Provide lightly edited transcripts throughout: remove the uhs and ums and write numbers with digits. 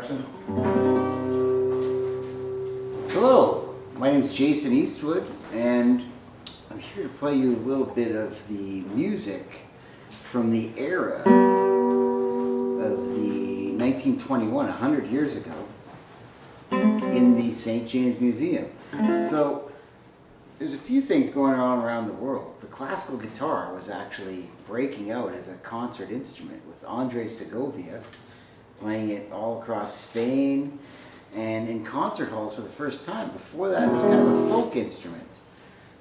section. Hello, my name is Jason Eastwood, and I'm here to play you a little bit of the music from the era of the 1921, 100 years ago, in the St. James Museum. So, there's a few things going on around the world. The classical guitar was actually breaking out as a concert instrument with Andres Segovia playing it all across Spain and in concert halls for the first time. Before that, it was kind of a folk instrument.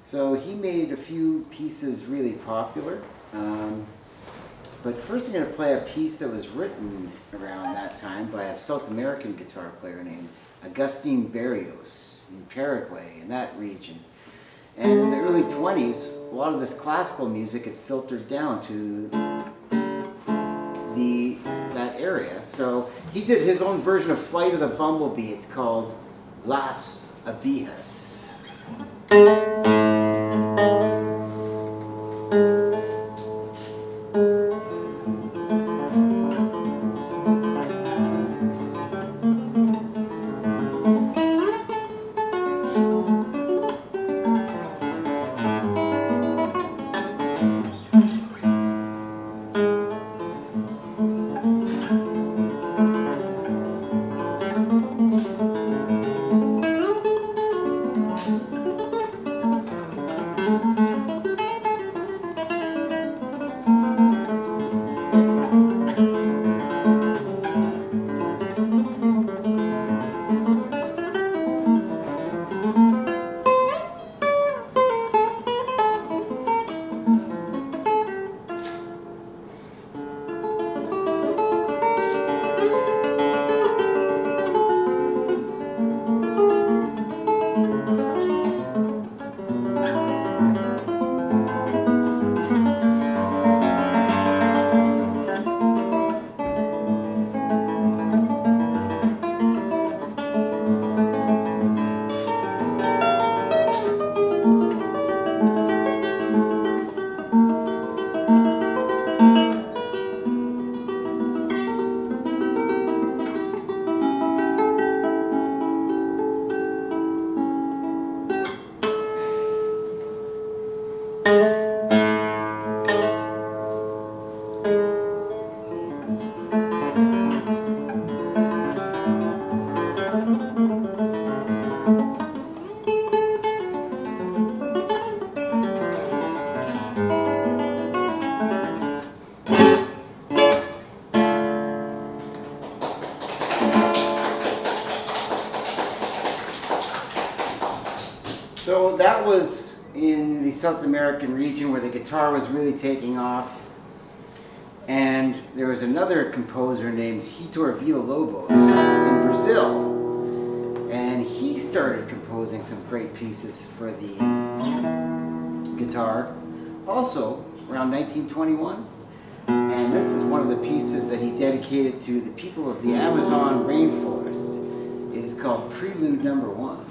So he made a few pieces really popular. But first I'm going to play a piece that was written around that time by a South American guitar player named Agustin Barrios in Paraguay, in that region. And in the early 20s, a lot of this classical music had filtered down to that area. So he did his own version of Flight of the Bumblebee. It's called Las Abejas. So that was in the South American region where the guitar was really taking off. And there was another composer named Heitor Villa-Lobos in Brazil. And he started composing some great pieces for the guitar, also around 1921. And this is one of the pieces that he dedicated to the people of the Amazon rainforest. It is called Prelude Number 1.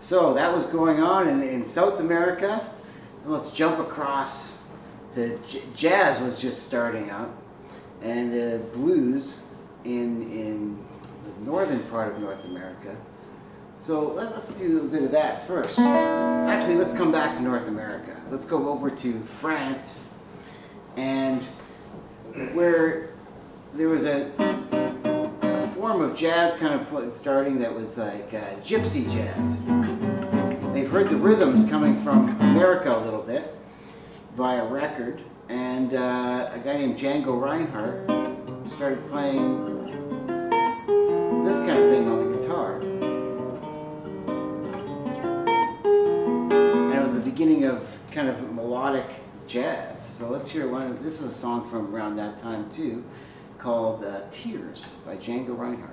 So that was going on in South America. And let's jump across to jazz was just starting up, and blues in the northern part of North America. So let's do a bit of that first. Actually, let's come back to North America. Let's go over to France, and where there was a form of jazz kind of starting that was like gypsy jazz. They've heard the rhythms coming from America a little bit via record, and a guy named Django Reinhardt started playing this kind of thing on the guitar. And it was the beginning of kind of melodic jazz. So let's hear this is a song from around that time too, called Tears by Django Reinhardt.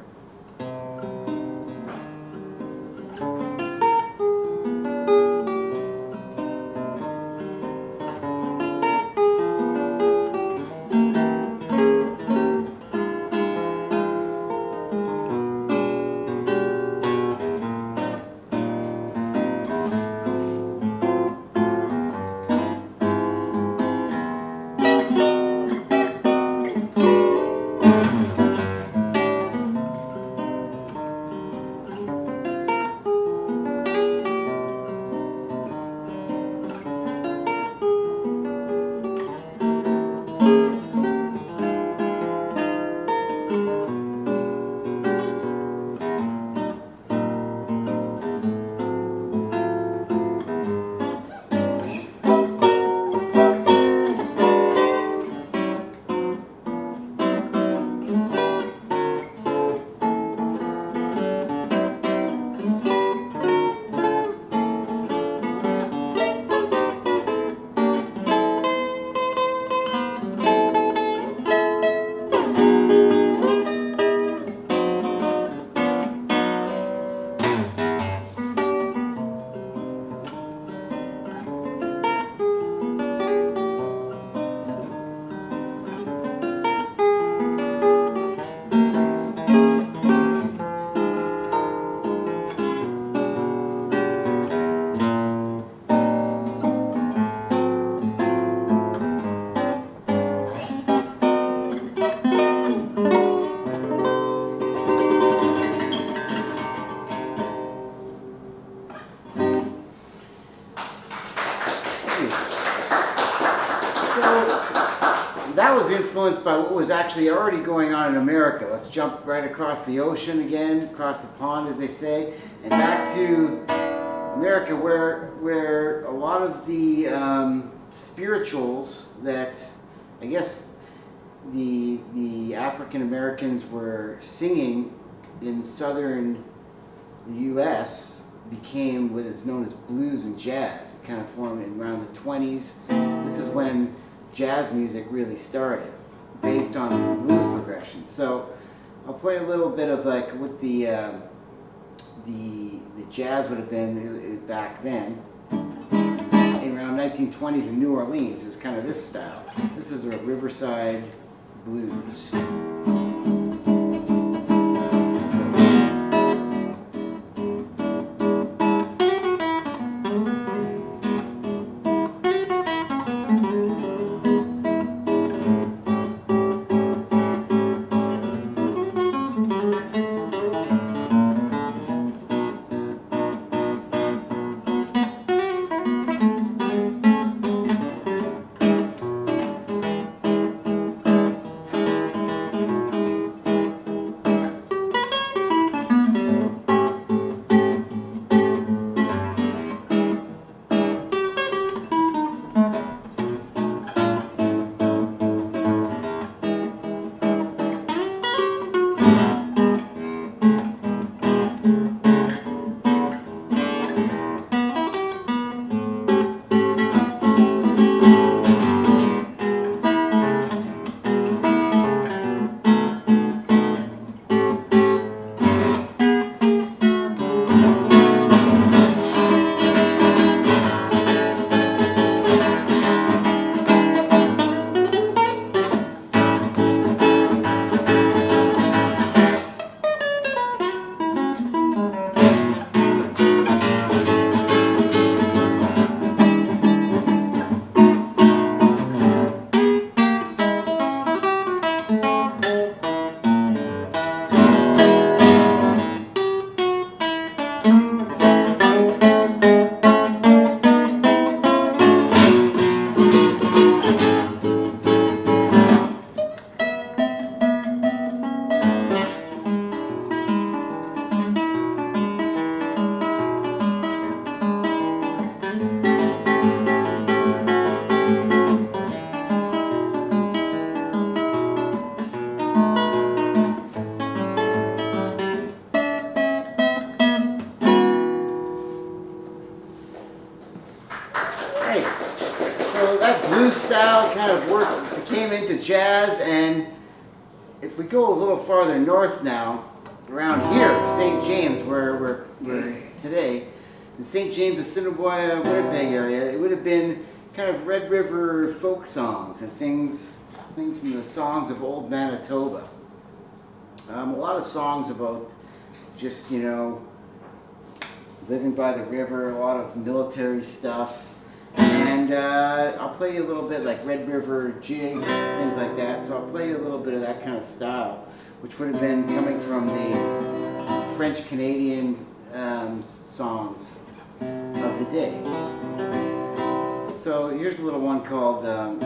That was influenced by what was actually already going on in America. Let's jump right across the ocean again, across the pond as they say, and back to America where a lot of the spirituals that I guess the African Americans were singing in southern the U.S. became what is known as blues and jazz. It kind of formed around the 20s. This is when jazz music really started, based on blues progression. So I'll play a little bit of like what the jazz would have been back then. Around 1920s in New Orleans, it was kind of this style. This is a Riverside blues. So that blues style kind of became into jazz, and if we go a little farther north now, around here, St. James, where we're today, the St. James-Assiniboia, Winnipeg area, it would have been kind of Red River folk songs and things from the songs of old Manitoba. A lot of songs about just, living by the river, a lot of military stuff. And I'll play you a little bit like Red River jigs, things like that. So I'll play you a little bit of that kind of style, which would have been coming from the French-Canadian songs of the day. So here's a little one called well,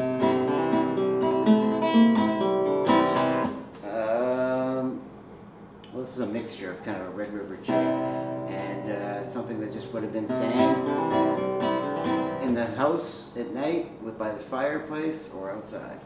this is a mixture of kind of a Red River jig and something that just would have been sang in the house at night by the fireplace or outside.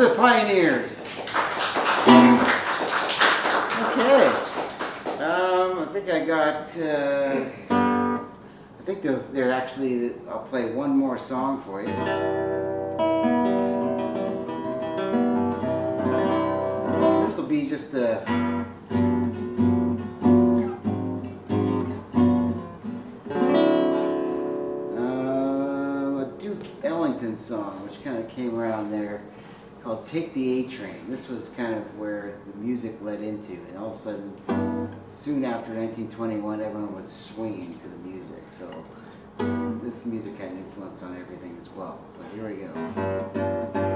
the Pioneers. Okay. I think I got. I think they're actually. I'll play one more song for you. This will be just a. Duke Ellington song, which kind of came around there, called "Take the A Train." This was kind of where the music led into, and all of a sudden, soon after 1921, everyone was swinging to the music. So this music had an influence on everything as well. So here we go.